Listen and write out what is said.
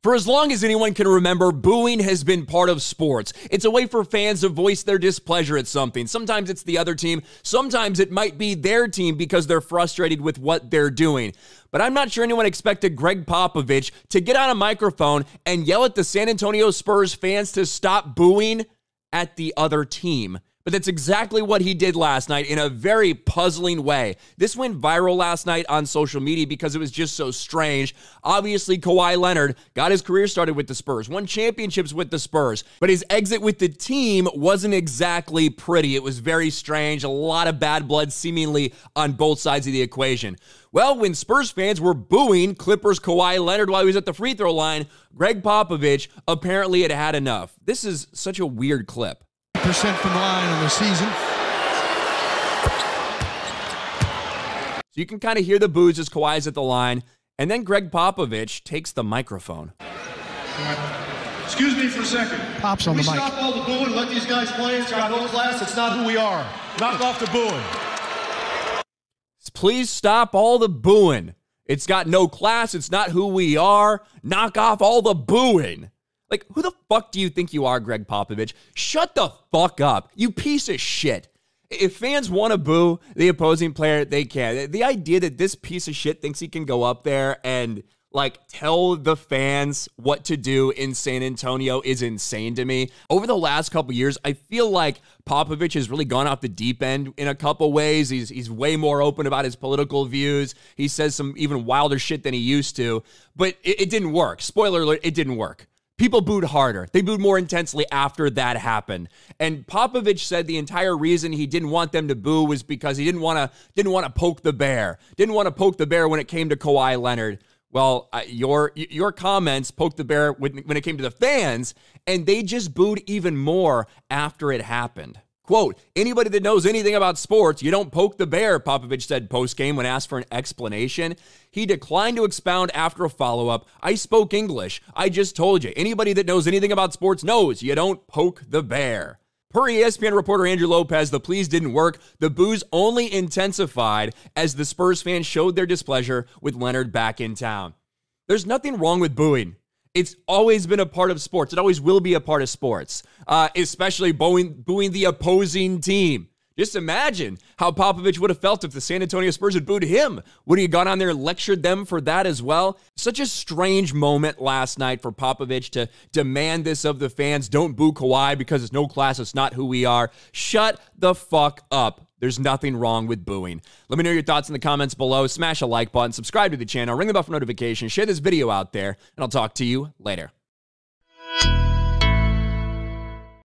For as long as anyone can remember, booing has been part of sports. It's a way for fans to voice their displeasure at something. Sometimes it's the other team. Sometimes it might be their team because they're frustrated with what they're doing. But I'm not sure anyone expected Gregg Popovich to get on a microphone and yell at the San Antonio Spurs fans to stop booing at the other team. But that's exactly what he did last night in a very puzzling way. This went viral last night on social media because it was just so strange. Obviously, Kawhi Leonard got his career started with the Spurs, won championships with the Spurs, but his exit with the team wasn't exactly pretty. It was very strange, a lot of bad blood seemingly on both sides of the equation. Well, when Spurs fans were booing Clippers Kawhi Leonard while he was at the free throw line, Gregg Popovich apparently had had enough. This is such a weird clip. Percent from the line on the season. So you can kind of hear the boos as Kawhi's at the line, and then Gregg Popovich takes the microphone. Excuse me for a second. Pops on the mic. Stop all the booing, let these guys play. It's got no class. It's not who we are. Knock off the booing. Please stop all the booing. It's got no class. It's not who we are. Knock off all the booing. Like, who the fuck do you think you are, Gregg Popovich? Shut the fuck up, you piece of shit. If fans want to boo the opposing player, they can. The idea that this piece of shit thinks he can go up there and, like, tell the fans what to do in San Antonio is insane to me. Over the last couple years, I feel like Popovich has really gone off the deep end in a couple ways. He's way more open about his political views. He says some even wilder shit than he used to, but it didn't work. Spoiler alert, it didn't work. People booed harder. They booed more intensely after that happened. And Popovich said the entire reason he didn't want them to boo was because he didn't want to poke the bear. Didn't want to poke the bear when it came to Kawhi Leonard. Well, your comments poked the bear when it came to the fans, and they just booed even more after it happened. Quote, anybody that knows anything about sports, you don't poke the bear, Popovich said post-game when asked for an explanation. He declined to expound after a follow-up. I spoke English. I just told you. Anybody that knows anything about sports knows you don't poke the bear. Per ESPN reporter Andrew Lopez, the pleas didn't work. The boos only intensified as the Spurs fans showed their displeasure with Leonard back in town. There's nothing wrong with booing. It's always been a part of sports. It always will be a part of sports, especially booing the opposing team. Just imagine how Popovich would have felt if the San Antonio Spurs had booed him. Would he have gone on there and lectured them for that as well? Such a strange moment last night for Popovich to demand this of the fans. Don't boo Kawhi because it's no class. It's not who we are. Shut the fuck up. There's nothing wrong with booing. Let me know your thoughts in the comments below. Smash a like button, subscribe to the channel, ring the bell for notifications, share this video out there, and I'll talk to you later.